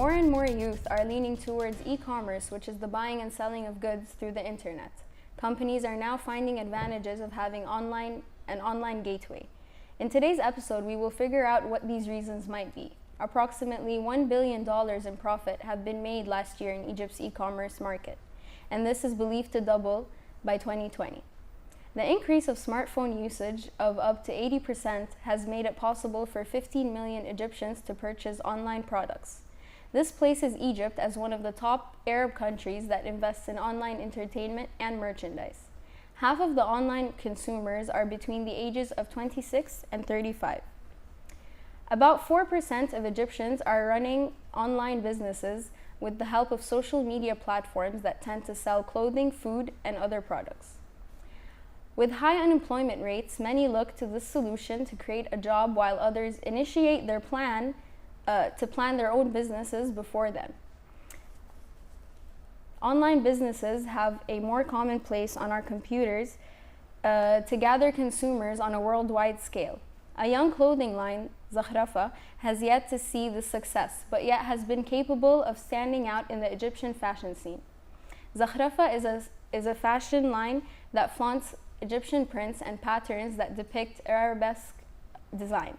More and more youth are leaning towards e-commerce, which is the buying and selling of goods through the internet. Companies are now finding advantages of having an online gateway. In today's episode, we will figure out what these reasons might be. Approximately $1 billion in profit have been made last year in Egypt's e-commerce market, and this is believed to double by 2020. The increase of smartphone usage of up to 80% has made it possible for 15 million Egyptians to purchase online products. This places Egypt as one of the top Arab countries that invests in online entertainment and merchandise. Half of the online consumers are between the ages of 26 and 35. About 4% of Egyptians are running online businesses with the help of social media platforms that tend to sell clothing, food, and other products. With high unemployment rates, many look to this solution to create a job while others initiate their plan their own businesses before them. Online businesses have a more common place on our computers to gather consumers on a worldwide scale. A young clothing line, Zakhrafa, has yet to see this success, but yet has been capable of standing out in the Egyptian fashion scene. Zakhrafa is a fashion line that flaunts Egyptian prints and patterns that depict arabesque designs.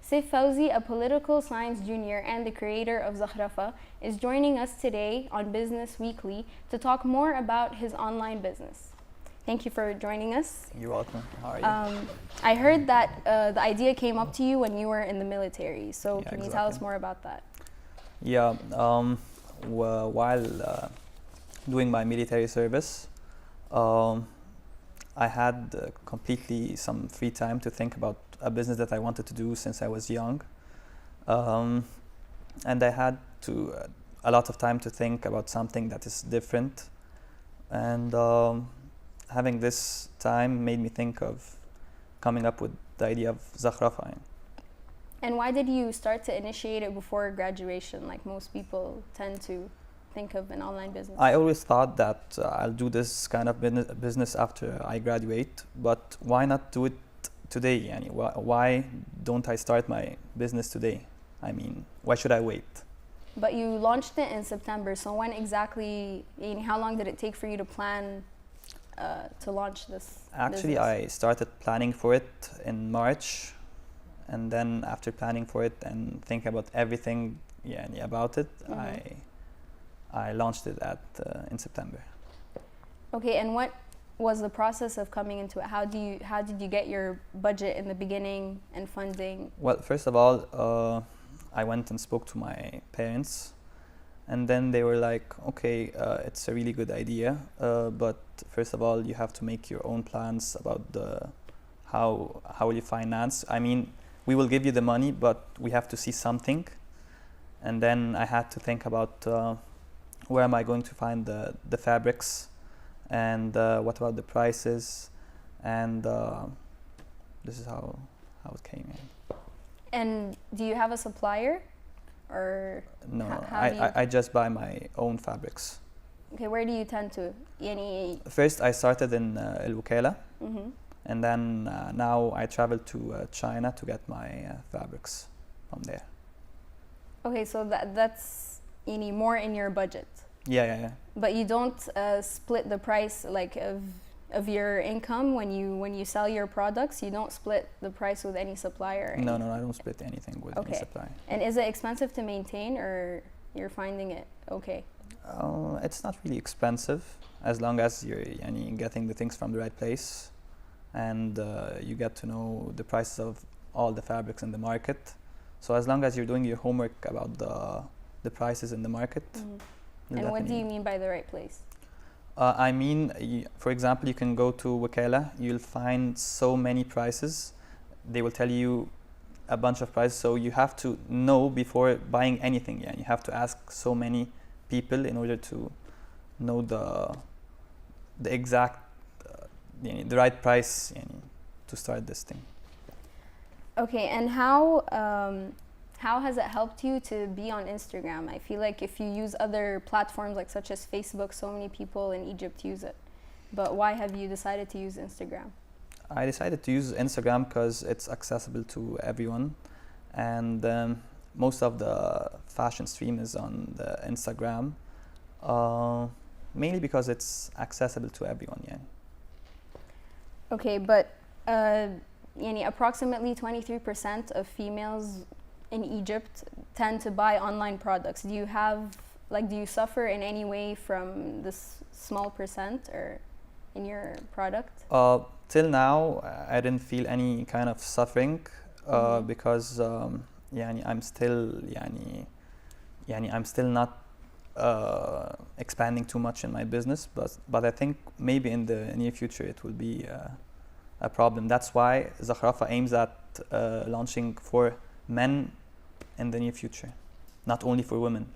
Saif Fawzi, a political science junior and the creator of Zakhrafa, is joining us today on Business Weekly to talk more about his online business. Thank you for joining us. You're welcome. How are you? I heard that the idea came up to you when you were in the military, so Yeah, can you tell us more about that? Yeah, while doing my military service, I had completely some free time to think about a business that I wanted to do since I was young. And I had a lot of time to think about something that is different. And having this time made me think of coming up with the idea of Zakhrafa. And why did you start to initiate it before graduation, like most people tend to think of an online business? I always thought that I'll do this kind of business after I graduate, but why not do it today? Yani, why don't I start my business today? I mean, why should I wait? But you launched it in September, so when exactly, how long did it take for you to plan to launch this Actually, business? I started planning for it in March, and then after planning for it and thinking about everything about it, I launched it in September. Okay, and what was the process of coming into it? How did you get your budget in the beginning and funding? Well, first of all, I went and spoke to my parents, and then they were like, okay, it's a really good idea, but first of all, you have to make your own plans about how will you finance. I mean, we will give you the money, but we have to see something. And then I had to think about where am I going to find the fabrics, and what about the prices, and this is how it came in. And do you have a supplier, or No, how I just buy my own fabrics. Okay, where do you tend to? First, I started in El Wukala, and then now I travel to China to get my fabrics from there. Okay, so that's more in your budget. Yeah. But you don't split the price of your income when you sell your products. You don't split the price with any supplier. No, I don't split anything with any supplier. And is it expensive to maintain, or you're finding it okay? It's not really expensive as long as you're getting the things from the right place, and you get to know the prices of all the fabrics in the market. So as long as you're doing your homework about the prices in the market. And what do you mean by the right place? I mean, for example, you can go to Wakala, you'll find so many prices. They will tell you a bunch of prices, so you have to know before buying anything. Yeah, you have to ask so many people in order to know the exact, the right price to start this thing. Okay, and how has it helped you to be on Instagram? I feel like if you use other platforms such as Facebook, so many people in Egypt use it. But why have you decided to use Instagram? I decided to use Instagram because it's accessible to everyone, and most of the fashion stream is on the Instagram, mainly because it's accessible to everyone. Yeah. Okay, but approximately 23% of females in Egypt tend to buy online products. Do you suffer in any way from this small percent or in your product? Till now, I didn't feel any kind of suffering because I'm still not expanding too much in my business, but I think maybe in the near future it will be a problem. That's why Zakhrafa aims at launching for men in the near future, not only for women.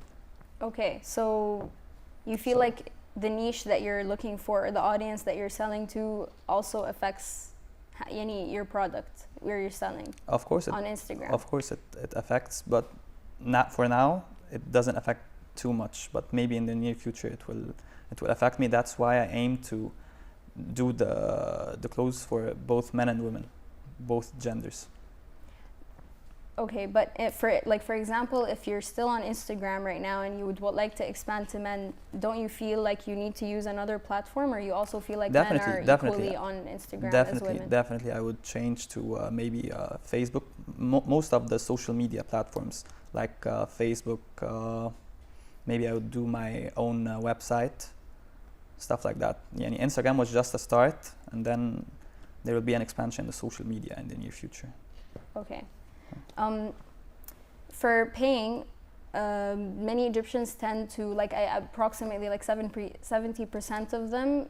Okay, so you feel like the niche that you're looking for, or the audience that you're selling to, also affects your product where you're selling. Of course, on Instagram. Of course, it affects, but not for now. It doesn't affect too much, but maybe in the near future it will affect me. That's why I aim to do the clothes for both men and women, both genders. Okay, but for example, if you're still on Instagram right now and you would like to expand to men, don't you feel like you need to use another platform, or you also feel like men are equally on Instagram as women? Definitely, I would change to maybe Facebook. Most of the social media platforms like Facebook. Maybe I would do my own website, stuff like that. Instagram was just a start, and then there will be an expansion in the social media in the near future. Okay. For paying, many Egyptians tend to, approximately 70% of them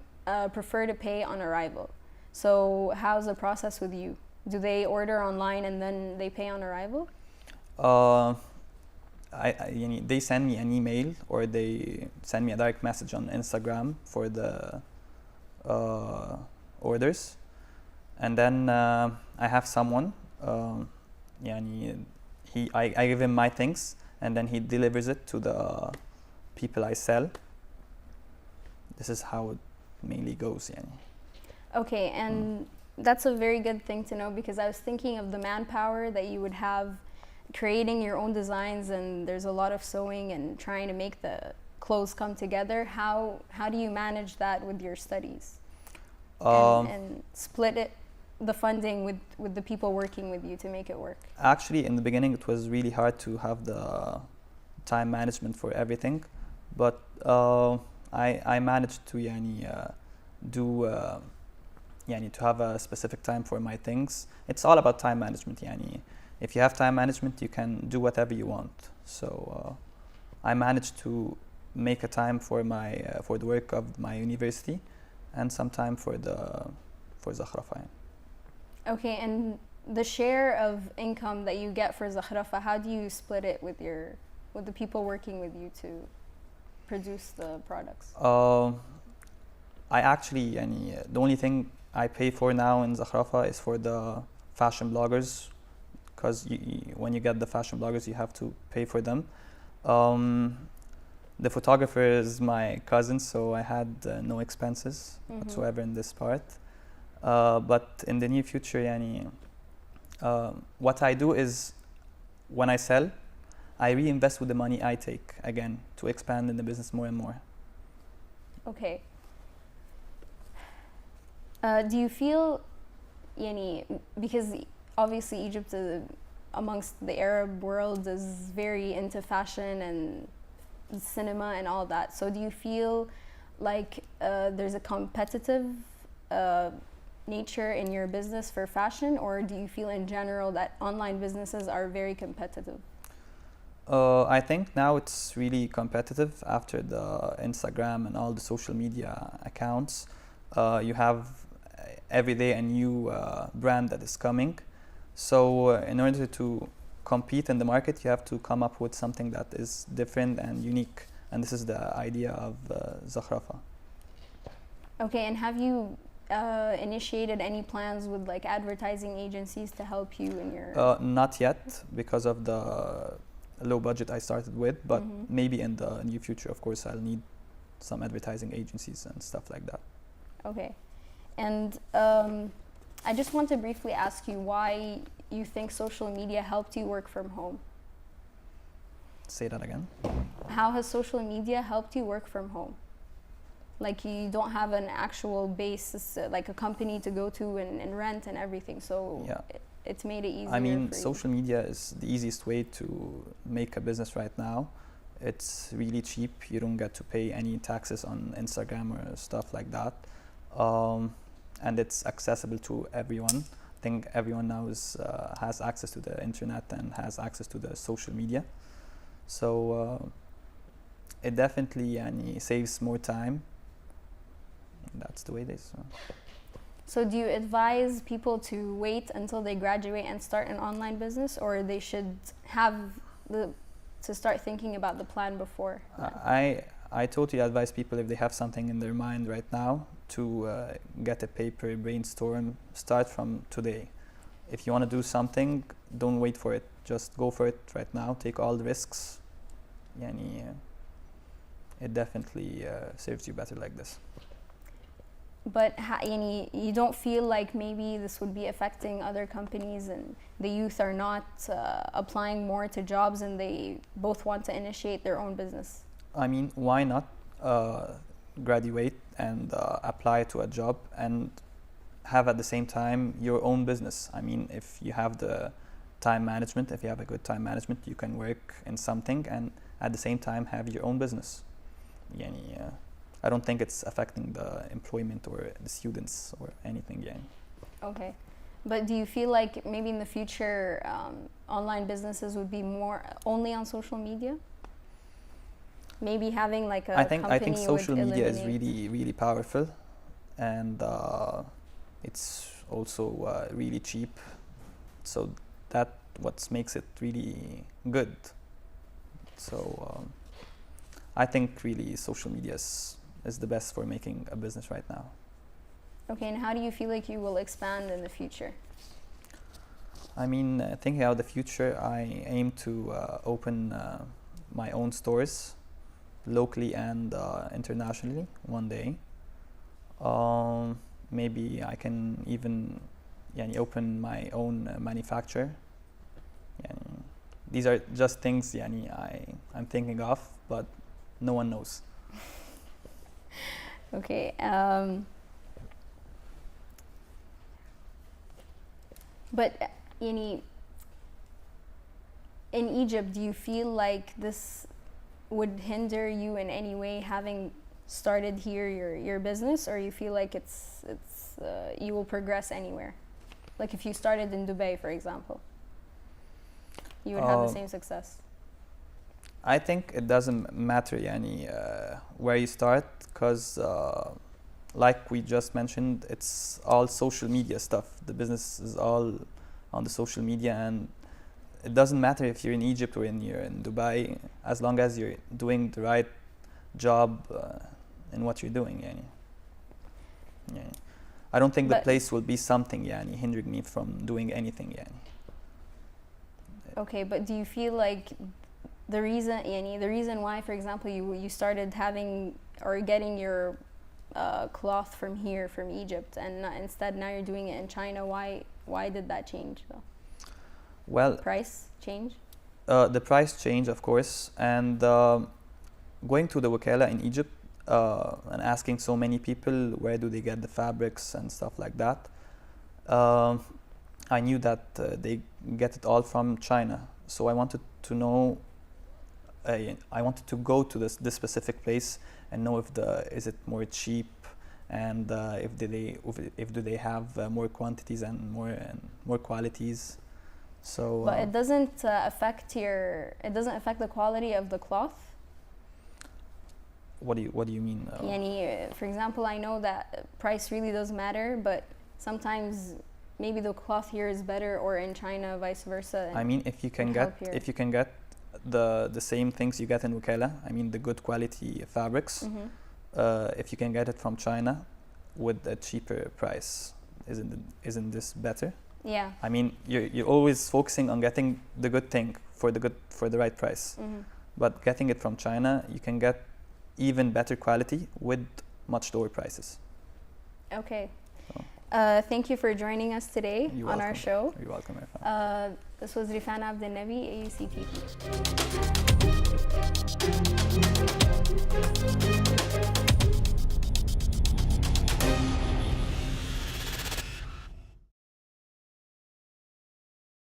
prefer to pay on arrival. So how's the process with you? Do they order online and then they pay on arrival? They send me an email or they send me a direct message on Instagram for the orders, and then I have someone. I give him my things and then he delivers it to the people I sell. This is how it mainly goes. Okay, and that's a very good thing to know, because I was thinking of the manpower that you would have creating your own designs, and there's a lot of sewing and trying to make the clothes come together. How do you manage that with your studies and split the funding with the people working with you to make it work? Actually, in the beginning it was really hard to have the time management for everything, but I managed to to have a specific time for my things. It's all about time management. If you have time management, you can do whatever you want. So I managed to make a time for the work of my university and some time for Zakhrafa. Okay, and the share of income that you get for Zakhrafa, how do you split it with the people working with you to produce the products? I actually, the only thing I pay for now in Zakhrafa is for the fashion bloggers, because when you get the fashion bloggers, you have to pay for them. The photographer is my cousin, so I had no expenses whatsoever in this part. But in the near future, what I do is when I sell, I reinvest with the money I take again to expand in the business more and more. Okay. Do you feel, because obviously Egypt amongst the Arab world is very into fashion and cinema and all that. So do you feel like there's a competitive nature in your business for fashion, or do you feel in general that online businesses are very competitive? I think now it's really competitive after the Instagram and all the social media accounts. You have every day a new brand that is coming. So in order to compete in the market, you have to come up with something that is different and unique. And this is the idea of Zakhrafa. Okay, and have you initiated any plans with advertising agencies to help you in your... Not yet, because of the low budget I started with, but maybe in the near future, of course, I'll need some advertising agencies and stuff like that. Okay. And I just want to briefly ask you why you think social media helped you work from home. Say that again. How has social media helped you work from home? Like you don't have an actual basis, like a company to go to and rent and everything. So Yeah. It's made it easier. I mean, for social media is the easiest way to make a business right now. It's really cheap. You don't get to pay any taxes on Instagram or stuff like that. And it's accessible to everyone. I think everyone now has access to the internet and has access to the social media. So it definitely saves more time. That's the way it is. So do you advise people to wait until they graduate and start an online business, or they should have to start thinking about the plan before? I totally advise people, if they have something in their mind right now, to get a paper, brainstorm, start from today. If you want to do something, don't wait for it. Just go for it right now. Take all the risks. It definitely serves you better like this. But you don't feel like maybe this would be affecting other companies, and the youth are not applying more to jobs and they both want to initiate their own business? I mean, why not graduate and apply to a job and have at the same time your own business? I mean, if you have the time management, if you have a good time management, you can work in something and at the same time have your own business. I don't think it's affecting the employment or the students or anything. Okay. But do you feel like maybe in the future online businesses would be more only on social media? Maybe having like a company I think social media is eliminate... really, really powerful, and it's also really cheap. So that what makes it really good. So I think really social media is the best for making a business right now. Okay, and how do you feel like you will expand in the future? I mean, thinking about the future, I aim to open my own stores locally and internationally one day. Maybe I can even open my own manufacturer. These are just things I'm thinking of, but no one knows. Okay. But in Egypt, do you feel like this would hinder you in any way, having started here your business, or you feel like it's you will progress anywhere? Like if you started in Dubai, for example, you would have the same success. I think it doesn't matter where you start, because like we just mentioned, it's all social media stuff. The business is all on the social media, and it doesn't matter if you're in Egypt or you're in Dubai, as long as you're doing the right job in what you're doing. I don't think the place will be something hindering me from doing anything. Okay, but do you feel like the reason why, for example, you started having or getting your cloth from here, from Egypt, and instead now you're doing it in China, why did that change though? Well, price change? The price change, of course, and going to the wakala in Egypt and asking so many people where do they get the fabrics and stuff like that, I knew that they get it all from China. So I wanted to know, I wanted to go to this specific place and know is it more cheap, and if do they have more quantities and more qualities. So but it doesn't affect the quality of the cloth? What do you mean? For example, I know that price really does matter, but sometimes maybe the cloth here is better, or in China vice versa. I mean, if you can get the same things you get in wakala, I mean the good quality fabrics, if you can get it from China with a cheaper price, isn't this better? Yeah. I mean, you're always focusing on getting the good thing for the right price, but getting it from China, you can get even better quality with much lower prices. Okay. Thank you for joining us today You're on welcome. our show. You're welcome, Irfan. This was Rifan Abdel Nabi, AUCPP.